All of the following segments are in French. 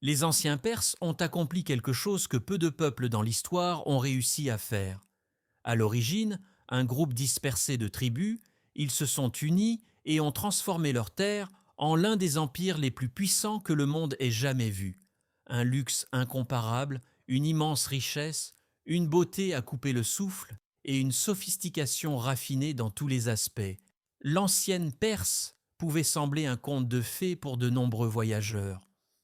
Les anciens Perses ont accompli quelque chose que peu de peuples dans l'histoire ont réussi à faire. À l'origine, un groupe dispersé de tribus, ils se sont unis et ont transformé leur terre en l'un des empires les plus puissants que le monde ait jamais vu. Un luxe incomparable, une immense richesse, une beauté à couper le souffle et une sophistication raffinée dans tous les aspects. L'ancienne Perse pouvait sembler un conte de fées pour de nombreux voyageurs.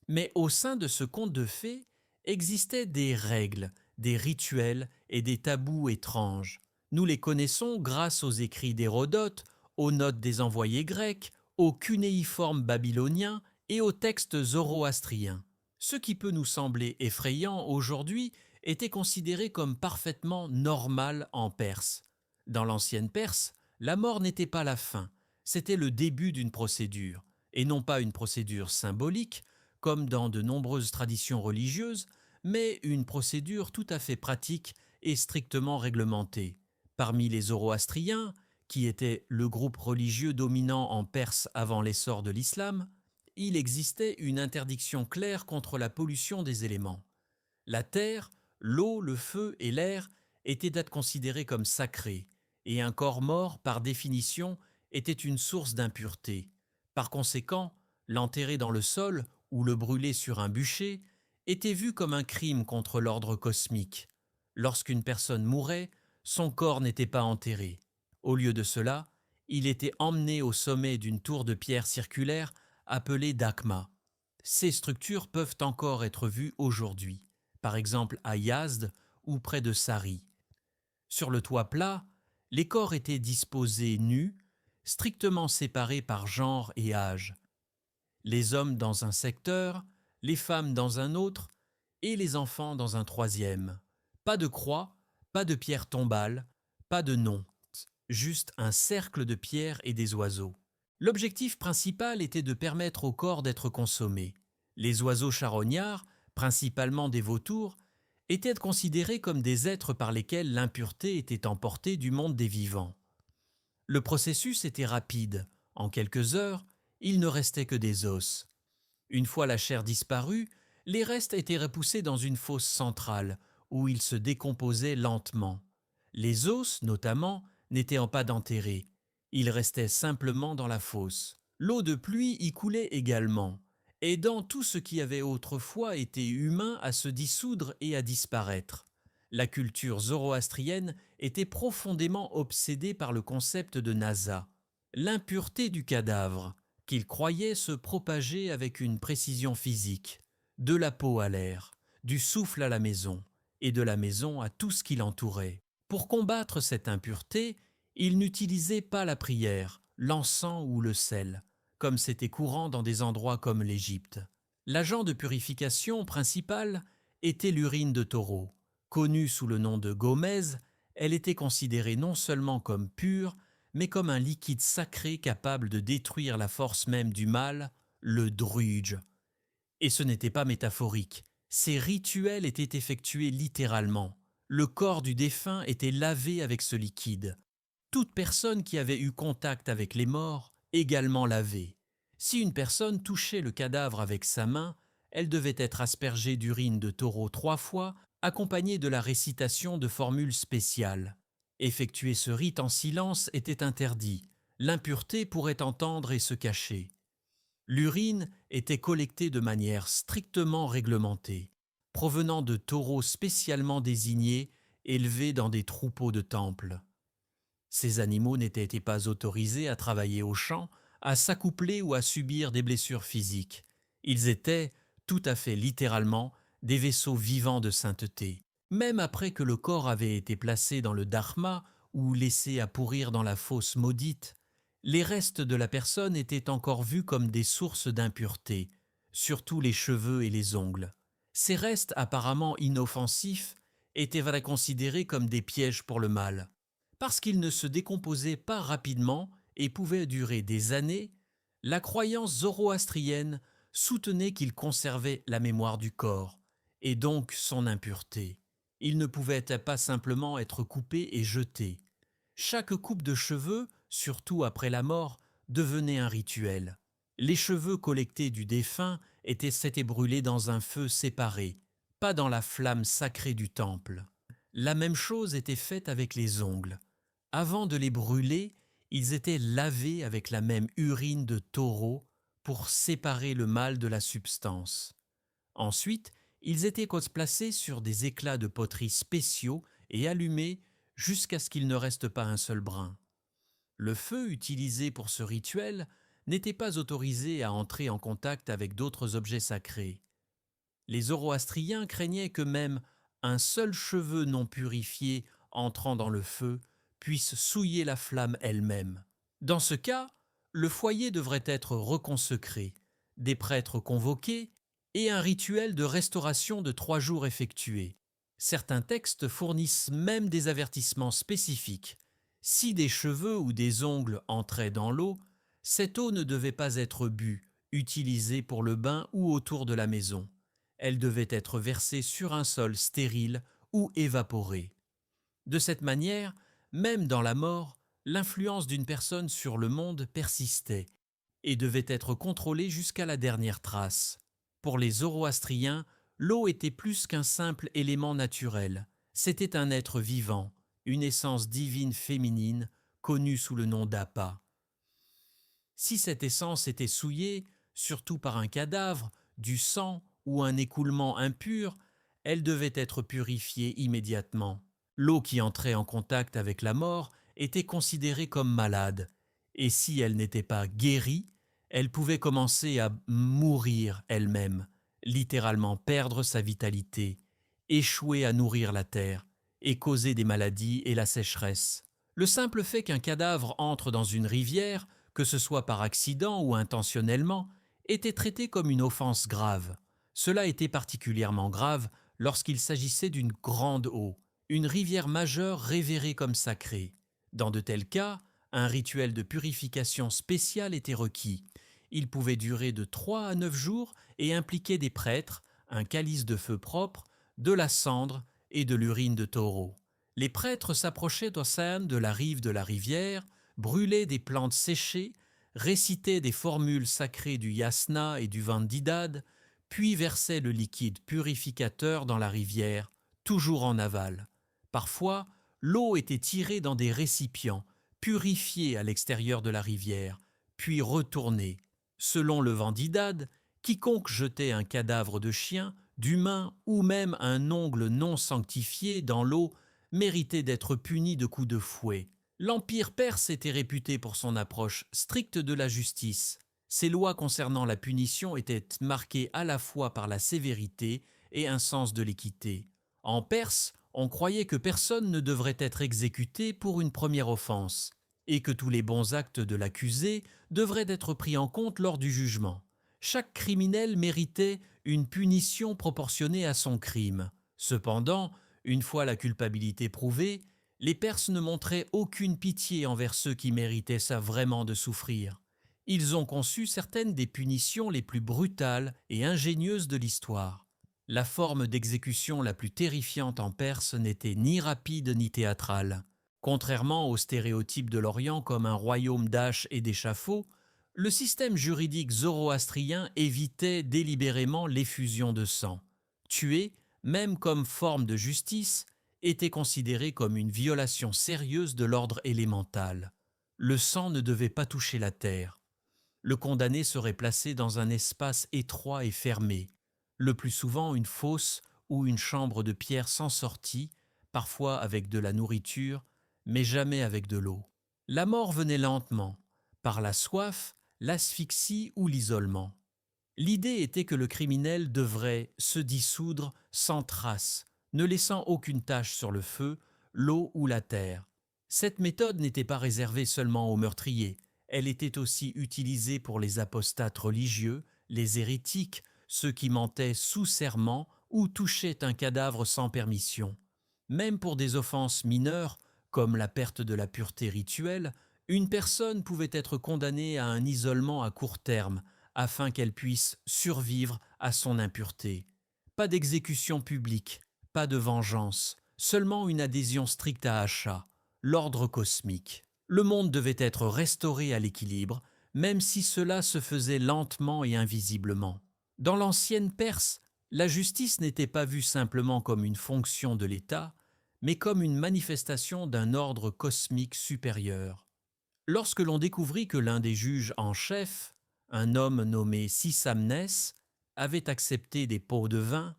Mais au sein de ce conte de fées existaient des règles, des rituels et des tabous étranges. Nous les connaissons grâce aux écrits d'Hérodote, aux notes des envoyés grecs, aux cunéiformes babyloniens et aux textes zoroastriens. Ce qui peut nous sembler effrayant aujourd'hui était considéré comme parfaitement normal en Perse. Dans l'ancienne Perse, la mort n'était pas la fin, c'était le début d'une procédure, et non pas une procédure symbolique, comme dans de nombreuses traditions religieuses, mais une procédure tout à fait pratique et strictement réglementée. Parmi les Zoroastriens, qui était le groupe religieux dominant en Perse avant l'essor de l'islam, il existait une interdiction claire contre la pollution des éléments. La terre, l'eau, le feu et l'air étaient considérés comme sacrés, et un corps mort, par définition, était une source d'impureté. Par conséquent, l'enterrer dans le sol ou le brûler sur un bûcher était vu comme un crime contre l'ordre cosmique. Lorsqu'une personne mourait, son corps n'était pas enterré. Au lieu de cela, il était emmené au sommet d'une tour de pierre circulaire appelée dakma. Ces structures peuvent encore être vues aujourd'hui, par exemple à Yazd ou près de Sari. Sur le toit plat, les corps étaient disposés nus, strictement séparés par genre et âge. Les hommes dans un secteur, les femmes dans un autre et les enfants dans un troisième. Pas de croix, pas de pierre tombale, pas de nom, juste un cercle de pierres et des oiseaux. L'objectif principal était de permettre au corps d'être consommé. Les oiseaux charognards, principalement des vautours, étaient considérés comme des êtres par lesquels l'impureté était emportée du monde des vivants. Le processus était rapide. En quelques heures, il ne restait que des os. Une fois la chair disparue, les restes étaient repoussés dans une fosse centrale, où ils se décomposaient lentement. Les os, notamment, n'étaient pas enterrés. Ils restaient simplement dans la fosse. L'eau de pluie y coulait également, aidant tout ce qui avait autrefois été humain à se dissoudre et à disparaître. La culture zoroastrienne était profondément obsédée par le concept de nasa, l'impureté du cadavre, qu'il croyait se propager avec une précision physique, de la peau à l'air, du souffle à la maison, et de la maison à tout ce qui l'entourait. Pour combattre cette impureté, il n'utilisait pas la prière, l'encens ou le sel, comme c'était courant dans des endroits comme l'Égypte. L'agent de purification principal était l'urine de taureau. Connue sous le nom de gomèse, elle était considérée non seulement comme pure, mais comme un liquide sacré capable de détruire la force même du mal, le druidge. Et ce n'était pas métaphorique. Ces rituels étaient effectués littéralement. Le corps du défunt était lavé avec ce liquide. Toute personne qui avait eu contact avec les morts, également lavée. Si une personne touchait le cadavre avec sa main, elle devait être aspergée d'urine de taureau 3 fois, accompagnée de la récitation de formules spéciales. Effectuer ce rite en silence était interdit. L'impureté pourrait entendre et se cacher. L'urine était collectée de manière strictement réglementée, provenant de taureaux spécialement désignés, élevés dans des troupeaux de temples. Ces animaux n'étaient pas autorisés à travailler au champ, à s'accoupler ou à subir des blessures physiques. Ils étaient, tout à fait littéralement, des vaisseaux vivants de sainteté. Même après que le corps avait été placé dans le dharma ou laissé à pourrir dans la fosse maudite, les restes de la personne étaient encore vus comme des sources d'impureté, surtout les cheveux et les ongles. Ces restes apparemment inoffensifs étaient considérés comme des pièges pour le mal. Parce qu'ils ne se décomposaient pas rapidement et pouvaient durer des années, la croyance zoroastrienne soutenait qu'ils conservaient la mémoire du corps, et donc son impureté. Ils ne pouvaient pas simplement être coupés et jetés. Chaque coupe de cheveux, surtout après la mort, devenait un rituel. Les cheveux collectés du défunt s'était brûlés dans un feu séparé, pas dans la flamme sacrée du temple. La même chose était faite avec les ongles. Avant de les brûler, ils étaient lavés avec la même urine de taureau pour séparer le mal de la substance. Ensuite, ils étaient placés sur des éclats de poterie spéciaux et allumés jusqu'à ce qu'il ne reste pas un seul brin. Le feu utilisé pour ce rituel n'était pas autorisé à entrer en contact avec d'autres objets sacrés. Les zoroastriens craignaient que même un seul cheveu non purifié entrant dans le feu puisse souiller la flamme elle-même. Dans ce cas, le foyer devrait être reconsecré, des prêtres convoqués et un rituel de restauration de 3 jours effectué. Certains textes fournissent même des avertissements spécifiques. Si des cheveux ou des ongles entraient dans l'eau, cette eau ne devait pas être bue, utilisée pour le bain ou autour de la maison. Elle devait être versée sur un sol stérile ou évaporée. De cette manière, même dans la mort, l'influence d'une personne sur le monde persistait et devait être contrôlée jusqu'à la dernière trace. Pour les zoroastriens, l'eau était plus qu'un simple élément naturel. C'était un être vivant, une essence divine féminine, connue sous le nom d'Appa. Si cette essence était souillée, surtout par un cadavre, du sang ou un écoulement impur, elle devait être purifiée immédiatement. L'eau qui entrait en contact avec la mort était considérée comme malade, et si elle n'était pas guérie, elle pouvait commencer à mourir elle-même, littéralement perdre sa vitalité, échouer à nourrir la terre et causer des maladies et la sécheresse. Le simple fait qu'un cadavre entre dans une rivière, que ce soit par accident ou intentionnellement, était traité comme une offense grave. Cela était particulièrement grave lorsqu'il s'agissait d'une grande eau, une rivière majeure révérée comme sacrée. Dans de tels cas, un rituel de purification spécial était requis. Il pouvait durer de 3 à 9 jours et impliquer des prêtres, un calice de feu propre, de la cendre et de l'urine de taureau. Les prêtres s'approchaient au sein de la rive de la rivière, brûlaient des plantes séchées, récitaient des formules sacrées du yasna et du vandidad, puis versaient le liquide purificateur dans la rivière, toujours en aval. Parfois, l'eau était tirée dans des récipients, purifiée à l'extérieur de la rivière, puis retournée. Selon le vandidad, quiconque jetait un cadavre de chien, d'humain ou même un ongle non sanctifié dans l'eau méritait d'être puni de coups de fouet. L'Empire perse était réputé pour son approche stricte de la justice. Ses lois concernant la punition étaient marquées à la fois par la sévérité et un sens de l'équité. En Perse, on croyait que personne ne devrait être exécuté pour une première offense, et que tous les bons actes de l'accusé devraient être pris en compte lors du jugement. Chaque criminel méritait une punition proportionnée à son crime. Cependant, une fois la culpabilité prouvée, les Perses ne montraient aucune pitié envers ceux qui méritaient ça vraiment de souffrir. Ils ont conçu certaines des punitions les plus brutales et ingénieuses de l'histoire. La forme d'exécution la plus terrifiante en Perse n'était ni rapide ni théâtrale. Contrairement aux stéréotypes de l'Orient comme un royaume d'âches et d'échafauds, le système juridique zoroastrien évitait délibérément l'effusion de sang. Tuer, même comme forme de justice, était considéré comme une violation sérieuse de l'ordre élémental. Le sang ne devait pas toucher la terre. Le condamné serait placé dans un espace étroit et fermé, le plus souvent une fosse ou une chambre de pierre sans sortie, parfois avec de la nourriture, mais jamais avec de l'eau. La mort venait lentement, par la soif, l'asphyxie ou l'isolement. L'idée était que le criminel devrait se dissoudre sans trace, ne laissant aucune tache sur le feu, l'eau ou la terre. Cette méthode n'était pas réservée seulement aux meurtriers, elle était aussi utilisée pour les apostates religieux, les hérétiques, ceux qui mentaient sous serment ou touchaient un cadavre sans permission. Même pour des offenses mineures, comme la perte de la pureté rituelle, une personne pouvait être condamnée à un isolement à court terme, afin qu'elle puisse survivre à son impureté. Pas d'exécution publique, pas de vengeance, seulement une adhésion stricte à Asha, l'ordre cosmique. Le monde devait être restauré à l'équilibre, même si cela se faisait lentement et invisiblement. Dans l'ancienne Perse, la justice n'était pas vue simplement comme une fonction de l'État, mais comme une manifestation d'un ordre cosmique supérieur. Lorsque l'on découvrit que l'un des juges en chef, un homme nommé Sisamnès, avait accepté des pots de vin,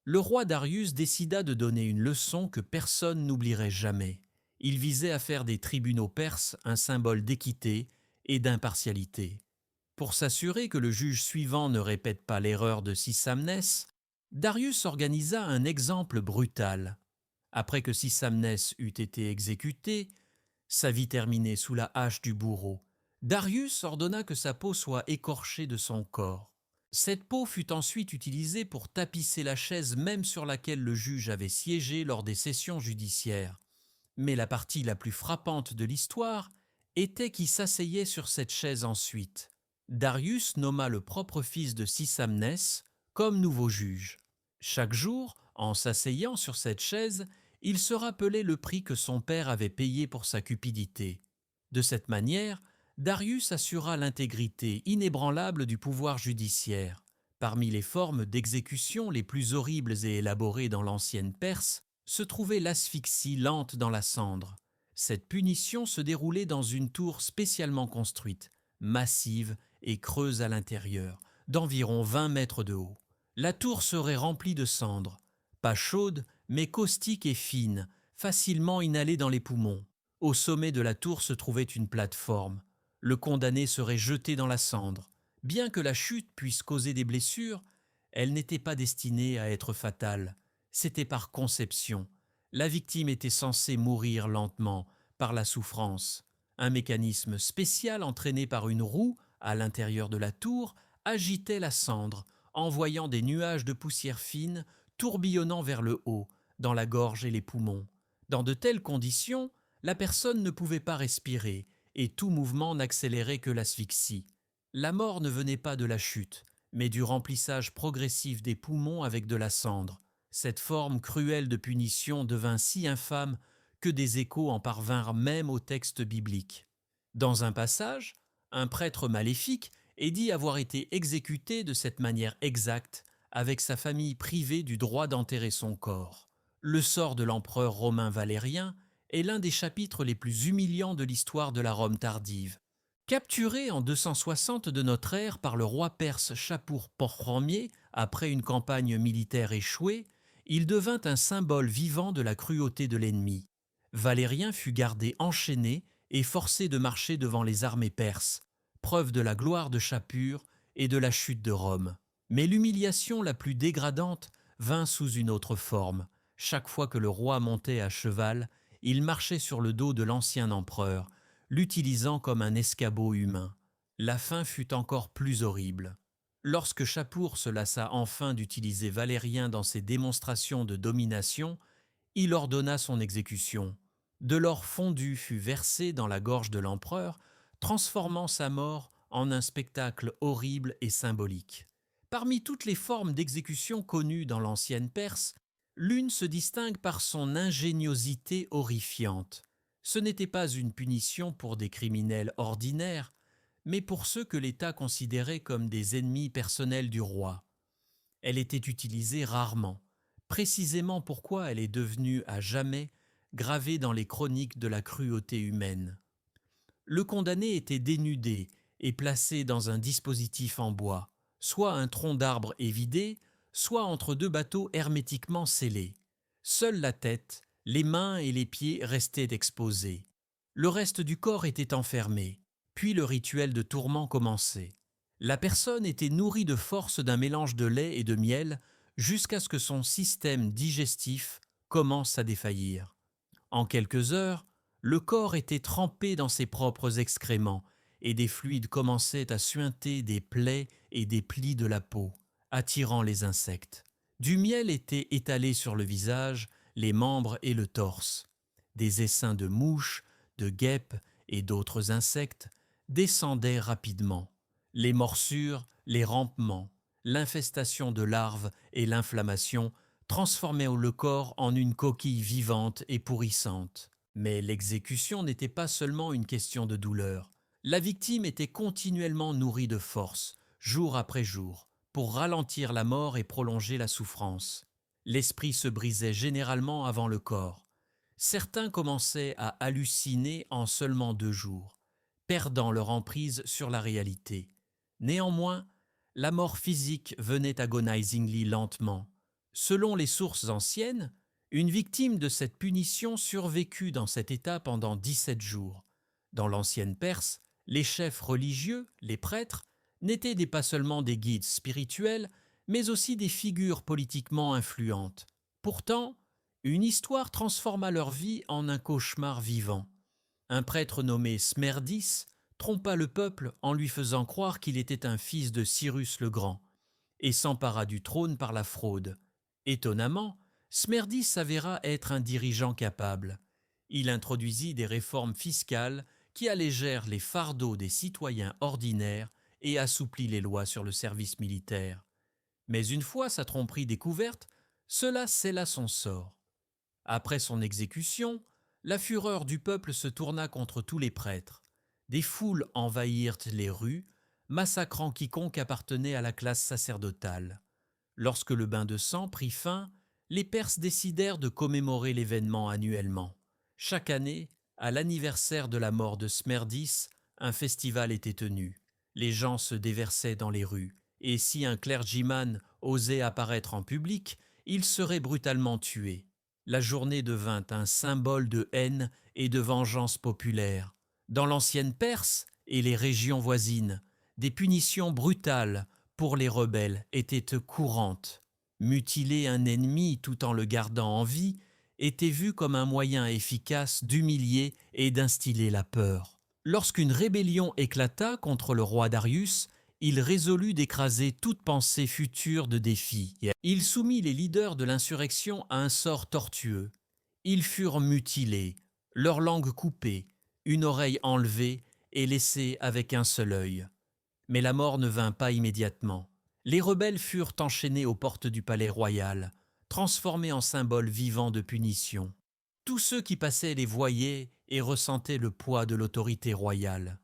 le roi Darius décida de donner une leçon que personne n'oublierait jamais. Il visait à faire des tribunaux perses un symbole d'équité et d'impartialité. Pour s'assurer que le juge suivant ne répète pas l'erreur de Sisamnès, Darius organisa un exemple brutal. Après que Sisamnès eut été exécuté, sa vie terminée sous la hache du bourreau, Darius ordonna que sa peau soit écorchée de son corps. Cette peau fut ensuite utilisée pour tapisser la chaise même sur laquelle le juge avait siégé lors des sessions judiciaires. Mais la partie la plus frappante de l'histoire était qui s'asseyait sur cette chaise ensuite. Darius nomma le propre fils de Sisamnès comme nouveau juge. Chaque jour, en s'asseyant sur cette chaise, il se rappelait le prix que son père avait payé pour sa cupidité. De cette manière, Darius assura l'intégrité inébranlable du pouvoir judiciaire. Parmi les formes d'exécution les plus horribles et élaborées dans l'ancienne Perse, se trouvait l'asphyxie lente dans la cendre. Cette punition se déroulait dans une tour spécialement construite, massive et creuse à l'intérieur, d'environ 20 mètres de haut. La tour serait remplie de cendres, pas chaude, mais caustique et fine, facilement inhalée dans les poumons. Au sommet de la tour se trouvait une plateforme. Le condamné serait jeté dans la cendre. Bien que la chute puisse causer des blessures, elle n'était pas destinée à être fatale. C'était par conception. La victime était censée mourir lentement, par la souffrance. Un mécanisme spécial entraîné par une roue à l'intérieur de la tour agitait la cendre, envoyant des nuages de poussière fine tourbillonnant vers le haut, dans la gorge et les poumons. Dans de telles conditions, la personne ne pouvait pas respirer et tout mouvement n'accélérait que l'asphyxie. La mort ne venait pas de la chute, mais du remplissage progressif des poumons avec de la cendre. Cette forme cruelle de punition devint si infâme que des échos en parvinrent même au texte biblique. Dans un passage, un prêtre maléfique est dit avoir été exécuté de cette manière exacte, avec sa famille privée du droit d'enterrer son corps. Le sort de l'empereur romain Valérien est l'un des chapitres les plus humiliants de l'histoire de la Rome tardive. Capturé en 260 de notre ère par le roi perse Shapur Porpramier après une campagne militaire échouée, il devint un symbole vivant de la cruauté de l'ennemi. Valérien fut gardé enchaîné et forcé de marcher devant les armées perses, preuve de la gloire de Shapur et de la chute de Rome. Mais l'humiliation la plus dégradante vint sous une autre forme. Chaque fois que le roi montait à cheval, il marchait sur le dos de l'ancien empereur, l'utilisant comme un escabeau humain. La fin fut encore plus horrible. Lorsque Shapur se lassa enfin d'utiliser Valérien dans ses démonstrations de domination, il ordonna son exécution. De l'or fondu fut versé dans la gorge de l'empereur, transformant sa mort en un spectacle horrible et symbolique. Parmi toutes les formes d'exécution connues dans l'ancienne Perse, l'une se distingue par son ingéniosité horrifiante. Ce n'était pas une punition pour des criminels ordinaires, mais pour ceux que l'État considérait comme des ennemis personnels du roi. Elle était utilisée rarement, précisément pourquoi elle est devenue à jamais gravée dans les chroniques de la cruauté humaine. Le condamné était dénudé et placé dans un dispositif en bois, soit un tronc d'arbre évidé, soit entre deux bateaux hermétiquement scellés. Seule la tête, les mains et les pieds restaient exposés. Le reste du corps était enfermé, puis le rituel de tourment commençait. La personne était nourrie de force d'un mélange de lait et de miel jusqu'à ce que son système digestif commence à défaillir. En quelques heures, le corps était trempé dans ses propres excréments et des fluides commençaient à suinter des plaies et des plis de la peau, attirant les insectes. Du miel était étalé sur le visage, les membres et le torse. Des essaims de mouches, de guêpes et d'autres insectes descendaient rapidement. Les morsures, les rampements, l'infestation de larves et l'inflammation transformaient le corps en une coquille vivante et pourrissante. Mais l'exécution n'était pas seulement une question de douleur. La victime était continuellement nourrie de force, jour après jour, pour ralentir la mort et prolonger la souffrance. L'esprit se brisait généralement avant le corps. Certains commençaient à halluciner en seulement 2 jours, perdant leur emprise sur la réalité. Néanmoins, la mort physique venait agonizingly lentement. Selon les sources anciennes, une victime de cette punition survécut dans cet état pendant 17 jours. Dans l'ancienne Perse, les chefs religieux, les prêtres, n'étaient pas seulement des guides spirituels, mais aussi des figures politiquement influentes. Pourtant, une histoire transforma leur vie en un cauchemar vivant. Un prêtre nommé Smerdis trompa le peuple en lui faisant croire qu'il était un fils de Cyrus le Grand et s'empara du trône par la fraude. Étonnamment, Smerdis s'avéra être un dirigeant capable. Il introduisit des réformes fiscales qui allégèrent les fardeaux des citoyens ordinaires et assouplit les lois sur le service militaire. Mais une fois sa tromperie découverte, cela scella son sort. Après son exécution, la fureur du peuple se tourna contre tous les prêtres. Des foules envahirent les rues, massacrant quiconque appartenait à la classe sacerdotale. Lorsque le bain de sang prit fin, les Perses décidèrent de commémorer l'événement annuellement. Chaque année, à l'anniversaire de la mort de Smerdis, un festival était tenu. Les gens se déversaient dans les rues, et si un clergyman osait apparaître en public, il serait brutalement tué. La journée devint un symbole de haine et de vengeance populaire. Dans l'ancienne Perse et les régions voisines, des punitions brutales pour les rebelles étaient courantes. Mutiler un ennemi tout en le gardant en vie était vu comme un moyen efficace d'humilier et d'instiller la peur. Lorsqu'une rébellion éclata contre le roi Darius, il résolut d'écraser toute pensée future de défi. Il soumit les leaders de l'insurrection à un sort tortueux. Ils furent mutilés, leur langue coupée, une oreille enlevée et laissée avec un seul œil. Mais la mort ne vint pas immédiatement. Les rebelles furent enchaînés aux portes du palais royal, transformés en symboles vivants de punition. Tous ceux qui passaient les voyaient et ressentaient le poids de l'autorité royale.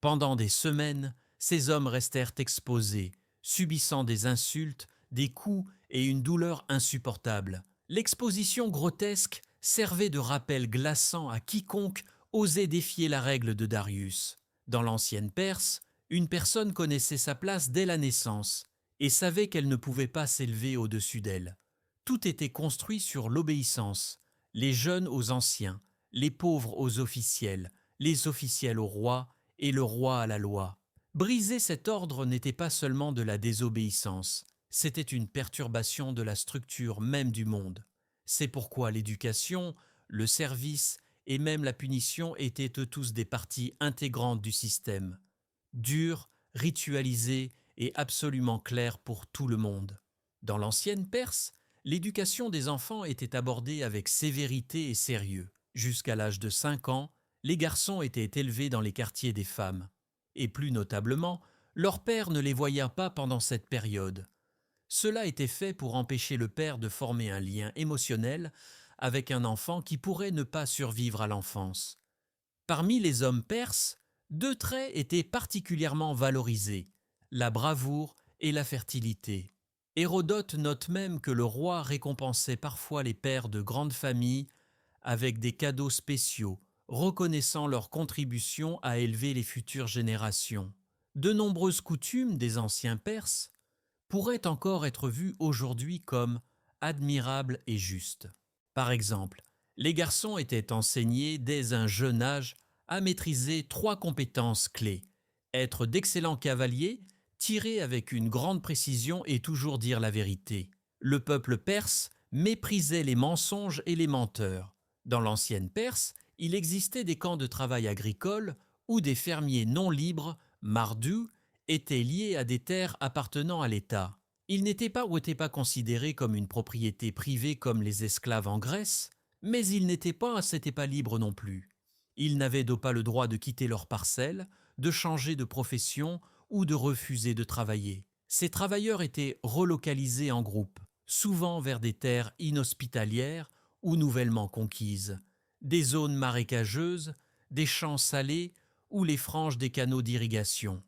Pendant des semaines, ces hommes restèrent exposés, subissant des insultes, des coups et une douleur insupportable. L'exposition grotesque servait de rappel glaçant à quiconque osait défier la règle de Darius. Dans l'ancienne Perse, une personne connaissait sa place dès la naissance et savait qu'elle ne pouvait pas s'élever au-dessus d'elle. Tout était construit sur l'obéissance, les jeunes aux anciens, les pauvres aux officiels, les officiels au roi et le roi à la loi. Briser cet ordre n'était pas seulement de la désobéissance, c'était une perturbation de la structure même du monde. C'est pourquoi l'éducation, le service et même la punition étaient eux tous des parties intégrantes du système. Dur, ritualisé et absolument clair pour tout le monde. Dans l'ancienne Perse, l'éducation des enfants était abordée avec sévérité et sérieux. Jusqu'à l'âge de 5 ans, les garçons étaient élevés dans les quartiers des femmes. Et plus notablement, leur père ne les voyait pas pendant cette période. Cela était fait pour empêcher le père de former un lien émotionnel avec un enfant qui pourrait ne pas survivre à l'enfance. Parmi les hommes perses, 2 traits étaient particulièrement valorisés, la bravoure et la fertilité. Hérodote note même que le roi récompensait parfois les pères de grandes familles avec des cadeaux spéciaux, reconnaissant leur contribution à élever les futures générations. De nombreuses coutumes des anciens Perses pourraient encore être vues aujourd'hui comme admirables et justes. Par exemple, les garçons étaient enseignés dès un jeune âge à maîtriser 3 compétences clés: être d'excellents cavaliers, tirer avec une grande précision et toujours dire la vérité. Le peuple perse méprisait les mensonges et les menteurs. Dans l'ancienne Perse, il existait des camps de travail agricole où des fermiers non libres, mardus, étaient liés à des terres appartenant à l'État. Ils n'étaient pas considérés comme une propriété privée comme les esclaves en Grèce, mais ils n'étaient pas libres non plus. Ils n'avaient donc pas le droit de quitter leur parcelle, de changer de profession ou de refuser de travailler. Ces travailleurs étaient relocalisés en groupe, souvent vers des terres inhospitalières ou nouvellement conquises, des zones marécageuses, des champs salés ou les franges des canaux d'irrigation.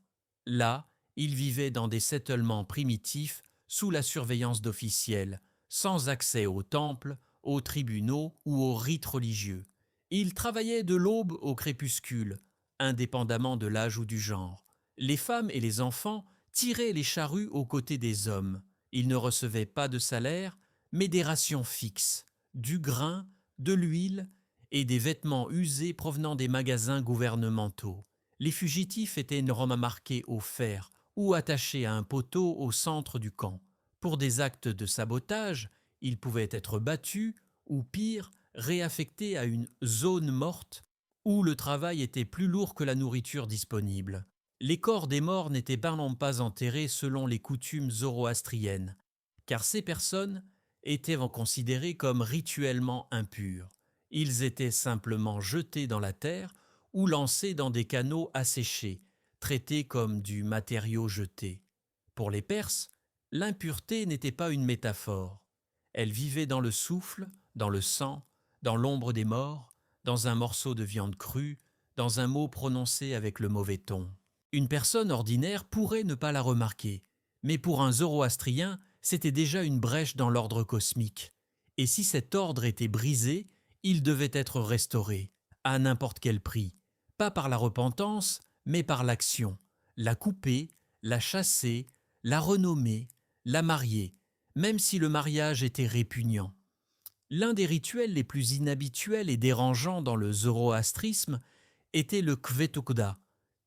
Là, Ils vivaient dans des settlements primitifs sous la surveillance d'officiels, sans accès aux temples, aux tribunaux ou aux rites religieux. Ils travaillaient de l'aube au crépuscule, indépendamment de l'âge ou du genre. Les femmes et les enfants tiraient les charrues aux côtés des hommes. Ils ne recevaient pas de salaire, mais des rations fixes, du grain, de l'huile et des vêtements usés provenant des magasins gouvernementaux. Les fugitifs étaient remarqués au fer ou attachés à un poteau au centre du camp. Pour des actes de sabotage, ils pouvaient être battus ou pire, réaffectés à une zone morte où le travail était plus lourd que la nourriture disponible. Les corps des morts n'étaient pas enterrés selon les coutumes zoroastriennes, car ces personnes étaient considérées comme rituellement impures. Ils étaient simplement jetés dans la terre ou lancés dans des canaux asséchés, traités comme du matériau jeté. Pour les Perses, l'impureté n'était pas une métaphore. Elle vivait dans le souffle, dans le sang, dans l'ombre des morts, dans un morceau de viande crue, dans un mot prononcé avec le mauvais ton. Une personne ordinaire pourrait ne pas la remarquer, mais pour un zoroastrien, c'était déjà une brèche dans l'ordre cosmique. Et si cet ordre était brisé, il devait être restauré, à n'importe quel prix, pas par la repentance, mais par l'action, la couper, la chasser, la renommer, la marier, même si le mariage était répugnant. L'un des rituels les plus inhabituels et dérangeants dans le zoroastrisme était le kvetokda,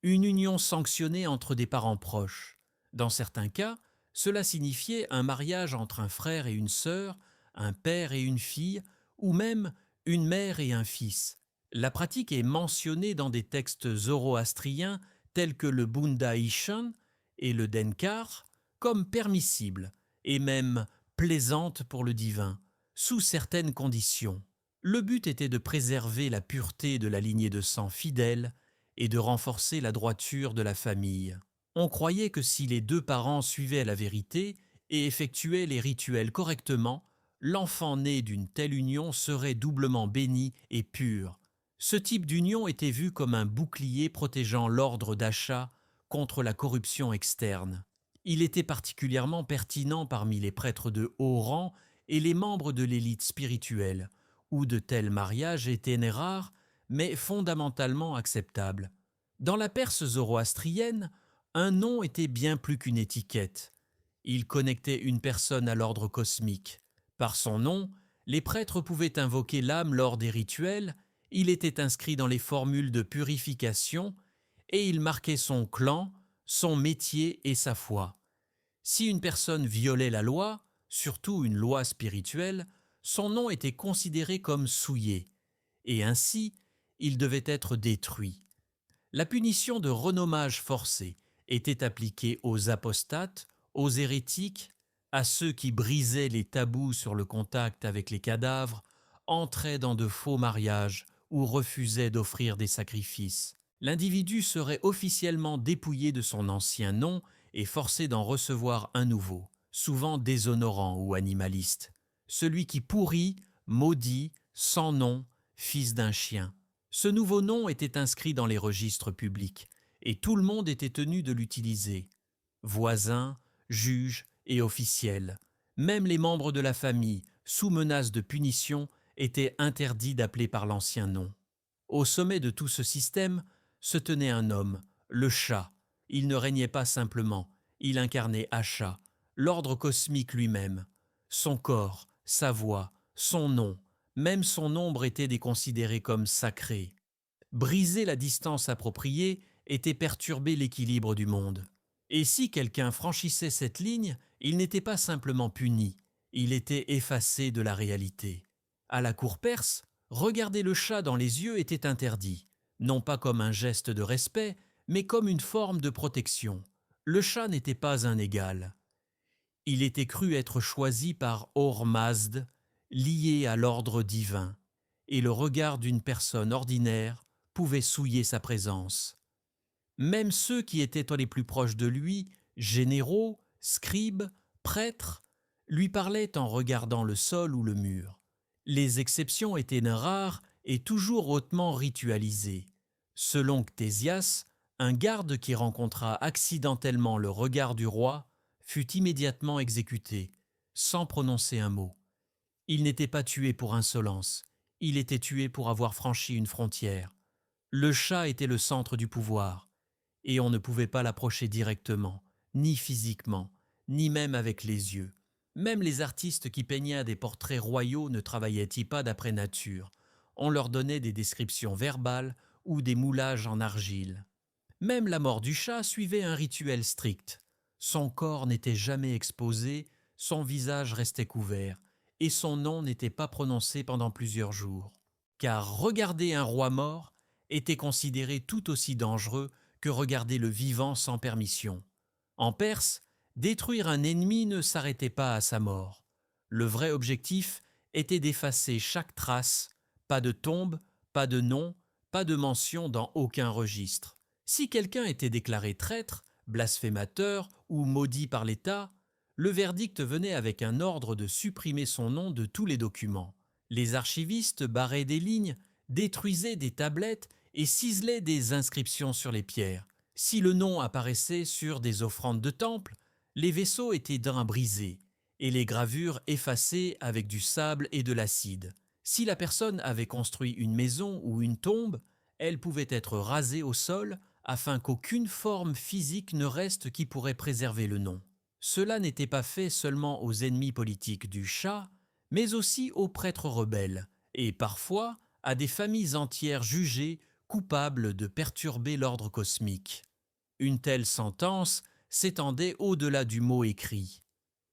une union sanctionnée entre des parents proches. Dans certains cas, cela signifiait un mariage entre un frère et une sœur, un père et une fille, ou même une mère et un fils. La pratique est mentionnée dans des textes zoroastriens tels que le Bunda Ishan et le Denkar comme permissible et même plaisante pour le divin, sous certaines conditions. Le but était de préserver la pureté de la lignée de sang fidèle et de renforcer la droiture de la famille. On croyait que si les deux parents suivaient la vérité et effectuaient les rituels correctement, l'enfant né d'une telle union serait doublement béni et pur. Ce type d'union était vu comme un bouclier protégeant l'ordre d'achat contre la corruption externe. Il était particulièrement pertinent parmi les prêtres de haut rang et les membres de l'élite spirituelle, où de tels mariages étaient rares, mais fondamentalement acceptables. Dans la Perse zoroastrienne, un nom était bien plus qu'une étiquette. Il connectait une personne à l'ordre cosmique. Par son nom, les prêtres pouvaient invoquer l'âme lors des rituels, il était inscrit dans les formules de purification et il marquait son clan, son métier et sa foi. Si une personne violait la loi, surtout une loi spirituelle, son nom était considéré comme souillé, et ainsi il devait être détruit. La punition de renommage forcé était appliquée aux apostates, aux hérétiques, à ceux qui brisaient les tabous sur le contact avec les cadavres, entraient dans de faux mariages ou refusaient d'offrir des sacrifices. L'individu serait officiellement dépouillé de son ancien nom et forcé d'en recevoir un nouveau, souvent déshonorant ou animaliste. Celui qui pourrit, maudit, sans nom, fils d'un chien. Ce nouveau nom était inscrit dans les registres publics et tout le monde était tenu de l'utiliser. Voisins, juges et officiels, même les membres de la famille, sous menace de punition, étaient interdits d'appeler par l'ancien nom. Au sommet de tout ce système se tenait un homme, le chat. Il ne régnait pas simplement, il incarnait Asha, l'ordre cosmique lui-même. Son corps, sa voix, son nom, même son ombre étaient déconsidérés comme sacrés. Briser la distance appropriée était perturber l'équilibre du monde. Et si quelqu'un franchissait cette ligne, il n'était pas simplement puni, il était effacé de la réalité. À la cour perse, regarder le chat dans les yeux était interdit, non pas comme un geste de respect, mais comme une forme de protection. Le chat n'était pas un égal. Il était cru être choisi par Or-Mazd, lié à l'ordre divin, et le regard d'une personne ordinaire pouvait souiller sa présence. Même ceux qui étaient les plus proches de lui, généraux, scribes, prêtres, lui parlaient en regardant le sol ou le mur. Les exceptions étaient rares et toujours hautement ritualisées. Selon Ctésias, Un garde qui rencontra accidentellement le regard du roi fut immédiatement exécuté, sans prononcer un mot. Il n'était pas tué pour insolence, il était tué pour avoir franchi une frontière. Le chat était le centre du pouvoir, et on ne pouvait pas l'approcher directement, ni physiquement, ni même avec les yeux. Même les artistes qui peignaient des portraits royaux ne travaillaient-ils pas d'après nature. On leur donnait des descriptions verbales ou des moulages en argile. Même la mort du chat suivait un rituel strict. Son corps n'était jamais exposé, son visage restait couvert, et son nom n'était pas prononcé pendant plusieurs jours. Car regarder un roi mort était considéré tout aussi dangereux que regarder le vivant sans permission. En Perse, détruire un ennemi ne s'arrêtait pas à sa mort. Le vrai objectif était d'effacer chaque trace, pas de tombe, pas de nom, pas de mention dans aucun registre. Si quelqu'un était déclaré traître, blasphémateur ou maudit par l'État, le verdict venait avec un ordre de supprimer son nom de tous les documents. Les archivistes barraient des lignes, détruisaient des tablettes et ciselaient des inscriptions sur les pierres. Si le nom apparaissait sur des offrandes de temple, les vaisseaux étaient d'un brisés et les gravures effacées avec du sable et de l'acide. Si la personne avait construit une maison ou une tombe, elle pouvait être rasée au sol afin qu'aucune forme physique ne reste qui pourrait préserver le nom. Cela n'était pas fait seulement aux ennemis politiques du Shah, mais aussi aux prêtres rebelles, et parfois à des familles entières jugées coupables de perturber l'ordre cosmique. Une telle sentence s'étendait au-delà du mot écrit.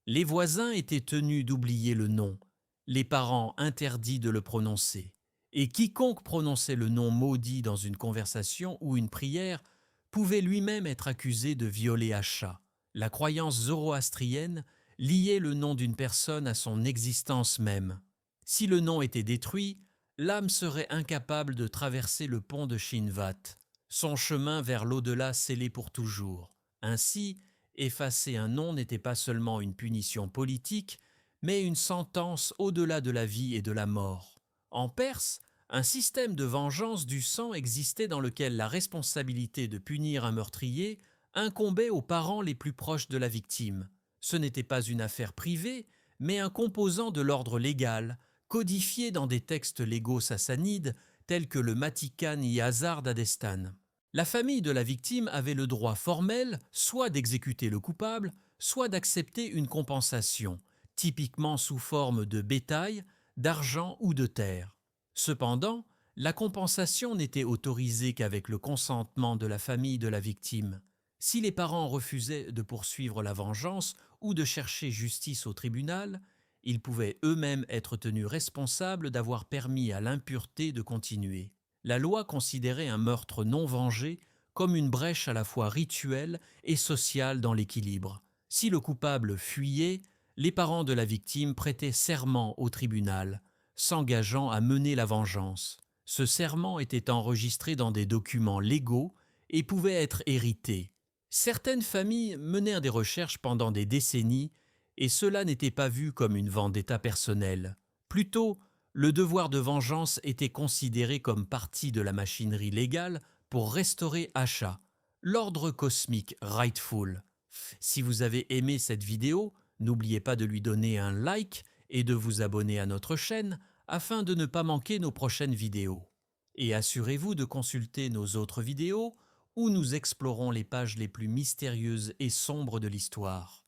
Les voisins étaient tenus d'oublier le nom, les parents interdits de le prononcer, et quiconque prononçait le nom maudit dans une conversation ou une prière pouvait lui-même être accusé de violer Asha. La croyance zoroastrienne liait le nom d'une personne à son existence même. Si le nom était détruit, l'âme serait incapable de traverser le pont de Shinvat, son chemin vers l'au-delà scellé pour toujours. Ainsi, effacer un nom n'était pas seulement une punition politique, mais une sentence au-delà de la vie et de la mort. En Perse, un système de vengeance du sang existait dans lequel la responsabilité de punir un meurtrier incombait aux parents les plus proches de la victime. Ce n'était pas une affaire privée, mais un composant de l'ordre légal, codifié dans des textes légaux sassanides tels que le Matikan-i Azar d'Adestan. La famille de la victime avait le droit formel soit d'exécuter le coupable, soit d'accepter une compensation, typiquement sous forme de bétail, d'argent ou de terre. Cependant, la compensation n'était autorisée qu'avec le consentement de la famille de la victime. Si les parents refusaient de poursuivre la vengeance ou de chercher justice au tribunal, ils pouvaient eux-mêmes être tenus responsables d'avoir permis à l'impureté de continuer. La loi considérait un meurtre non vengé comme une brèche à la fois rituelle et sociale dans l'équilibre. Si le coupable fuyait, les parents de la victime prêtaient serment au tribunal, s'engageant à mener la vengeance. Ce serment était enregistré dans des documents légaux et pouvait être hérité. Certaines familles menèrent des recherches pendant des décennies et cela n'était pas vu comme une vendetta personnelle. Plutôt, le devoir de vengeance était considéré comme partie de la machinerie légale pour restaurer Asha, l'ordre cosmique rightful. Si vous avez aimé cette vidéo, n'oubliez pas de lui donner un like et de vous abonner à notre chaîne afin de ne pas manquer nos prochaines vidéos. Et assurez-vous de consulter nos autres vidéos où nous explorons les pages les plus mystérieuses et sombres de l'histoire.